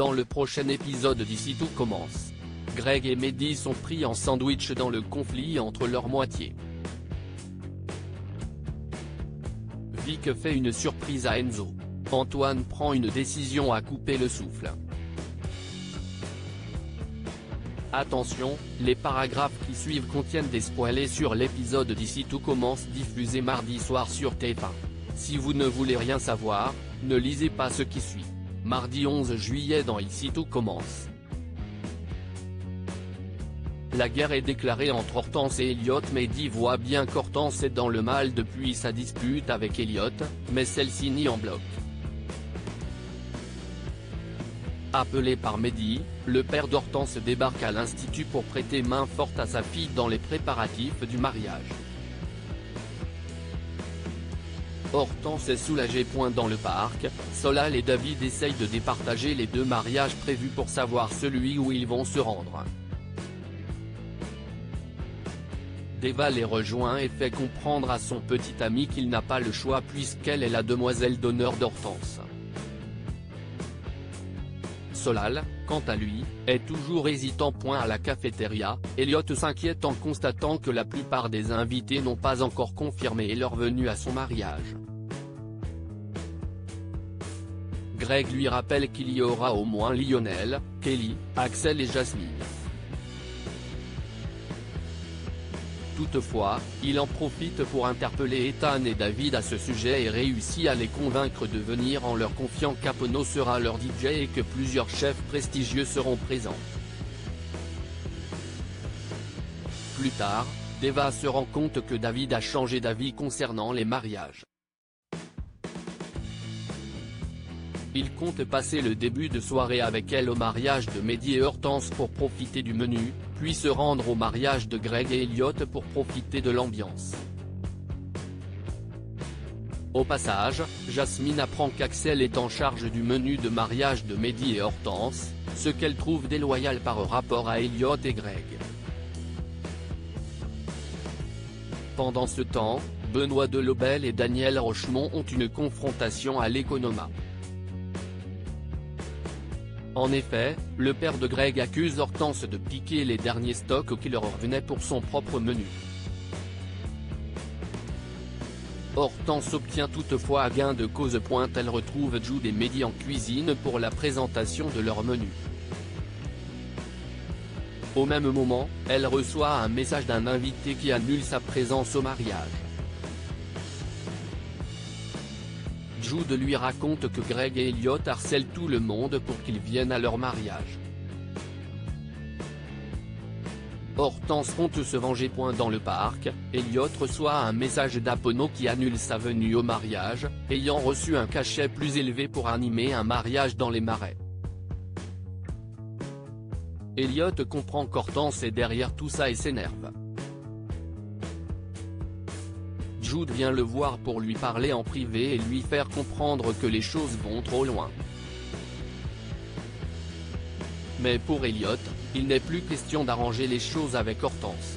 Dans le prochain épisode d'Ici tout commence, Greg et Mehdi sont pris en sandwich dans le conflit entre leurs moitiés. Vic fait une surprise à Enzo. Antoine prend une décision à couper le souffle. Attention, les paragraphes qui suivent contiennent des spoilers sur l'épisode d'Ici tout commence diffusé mardi soir sur TF1. Si vous ne voulez rien savoir, ne lisez pas ce qui suit. Mardi 11 juillet dans Ici tout commence. La guerre est déclarée entre Hortense et Elliot. Mehdi voit bien qu'Hortense est dans le mal depuis sa dispute avec Elliot, mais celle-ci nie en bloc. Appelé par Mehdi, le père d'Hortense débarque à l'institut pour prêter main forte à sa fille dans les préparatifs du mariage. Hortense est soulagée. Dans le parc, Solal et David essayent de départager les deux mariages prévus pour savoir celui où ils vont se rendre. Deva les rejoint et fait comprendre à son petit ami qu'il n'a pas le choix puisqu'elle est la demoiselle d'honneur d'Hortense. Solal, quant à lui, est toujours hésitant. À la cafétéria, Elliot s'inquiète en constatant que la plupart des invités n'ont pas encore confirmé leur venue à son mariage. Greg lui rappelle qu'il y aura au moins Lionel, Kelly, Axel et Jasmine. Toutefois, il en profite pour interpeller Ethan et David à ce sujet et réussit à les convaincre de venir en leur confiant qu'Apono sera leur DJ et que plusieurs chefs prestigieux seront présents. Plus tard, Deva se rend compte que David a changé d'avis concernant les mariages. Il compte passer le début de soirée avec elle au mariage de Mehdi et Hortense pour profiter du menu, puis se rendre au mariage de Greg et Elliot pour profiter de l'ambiance. Au passage, Jasmine apprend qu'Axel est en charge du menu de mariage de Mehdi et Hortense, ce qu'elle trouve déloyal par rapport à Elliot et Greg. Pendant ce temps, Benoît Delobel et Daniel Rochemont ont une confrontation à l'Economa. En effet, le père de Greg accuse Hortense de piquer les derniers stocks qui leur revenaient pour son propre menu. Hortense obtient toutefois gain de cause. Elle retrouve Jude et Mehdi en cuisine pour la présentation de leur menu. Au même moment, elle reçoit un message d'un invité qui annule sa présence au mariage. Jude lui raconte que Greg et Elliot harcèlent tout le monde pour qu'ils viennent à leur mariage. Hortense compte se venger. Dans le parc, Elliot reçoit un message d'Apono qui annule sa venue au mariage, ayant reçu un cachet plus élevé pour animer un mariage dans les marais. Elliot comprend qu'Hortense est derrière tout ça et s'énerve. Jude vient le voir pour lui parler en privé et lui faire comprendre que les choses vont trop loin. Mais pour Elliot, il n'est plus question d'arranger les choses avec Hortense.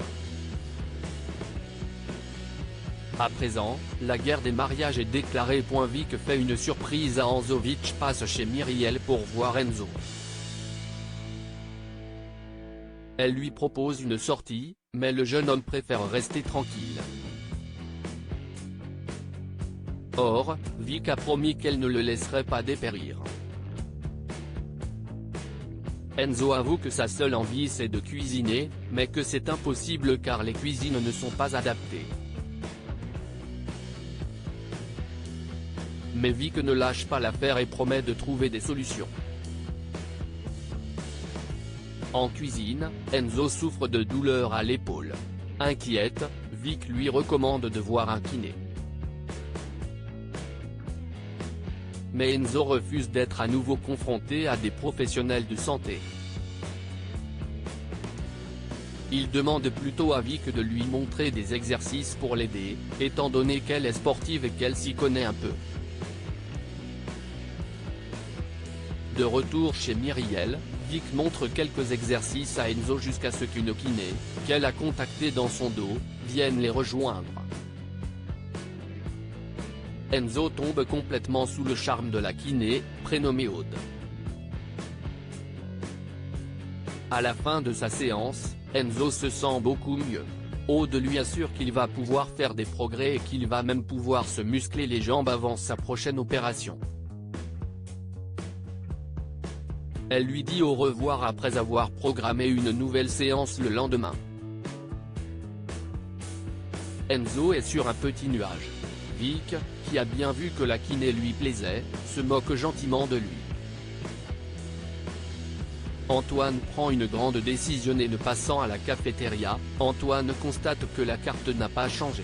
À présent, la guerre des mariages est déclarée. Vic fait une surprise à Enzo. Vic passe chez Myriel pour voir Enzo. Elle lui propose une sortie, mais le jeune homme préfère rester tranquille. Or, Vic a promis qu'elle ne le laisserait pas dépérir. Enzo avoue que sa seule envie c'est de cuisiner, mais que c'est impossible car les cuisines ne sont pas adaptées. Mais Vic ne lâche pas l'affaire et promet de trouver des solutions. En cuisine, Enzo souffre de douleurs à l'épaule. Inquiète, Vic lui recommande de voir un kiné. Mais Enzo refuse d'être à nouveau confronté à des professionnels de santé. Il demande plutôt à Vic de lui montrer des exercices pour l'aider, étant donné qu'elle est sportive et qu'elle s'y connaît un peu. De retour chez Myriel, Vic montre quelques exercices à Enzo jusqu'à ce qu'une kiné, qu'elle a contactée dans son dos, vienne les rejoindre. Enzo tombe complètement sous le charme de la kiné, prénommée Aude. À la fin de sa séance, Enzo se sent beaucoup mieux. Aude lui assure qu'il va pouvoir faire des progrès et qu'il va même pouvoir se muscler les jambes avant sa prochaine opération. Elle lui dit au revoir après avoir programmé une nouvelle séance le lendemain. Enzo est sur un petit nuage. Vic, qui a bien vu que la kiné lui plaisait, se moque gentiment de lui. Antoine prend une grande décision et ne passant à la cafétéria, Antoine constate que la carte n'a pas changé.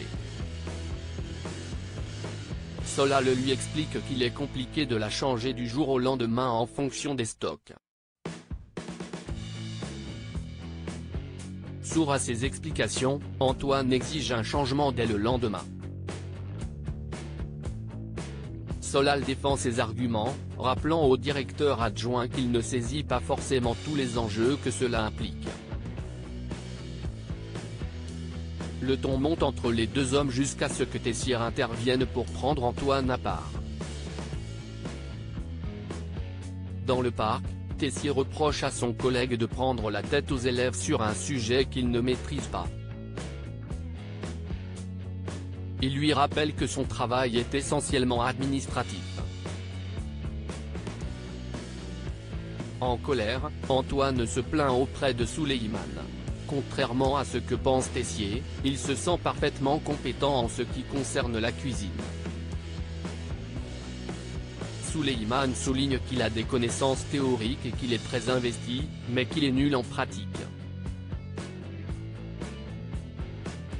Solal lui explique qu'il est compliqué de la changer du jour au lendemain en fonction des stocks. Sourd à ces explications, Antoine exige un changement dès le lendemain. Solal défend ses arguments, rappelant au directeur adjoint qu'il ne saisit pas forcément tous les enjeux que cela implique. Le ton monte entre les deux hommes jusqu'à ce que Tessier intervienne pour prendre Antoine à part. Dans le parc, Tessier reproche à son collègue de prendre la tête aux élèves sur un sujet qu'il ne maîtrise pas. Il lui rappelle que son travail est essentiellement administratif. En colère, Antoine se plaint auprès de Souleymane. Contrairement à ce que pense Tessier, il se sent parfaitement compétent en ce qui concerne la cuisine. Souleymane souligne qu'il a des connaissances théoriques et qu'il est très investi, mais qu'il est nul en pratique.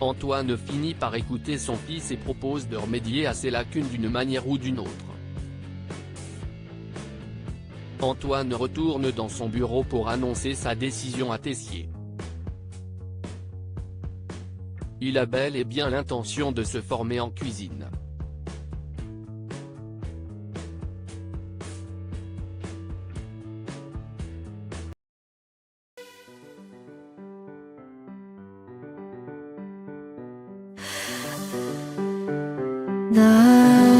Antoine finit par écouter son fils et propose de remédier à ces lacunes d'une manière ou d'une autre. Antoine retourne dans son bureau pour annoncer sa décision à Tessier. Il a bel et bien l'intention de se former en cuisine. 나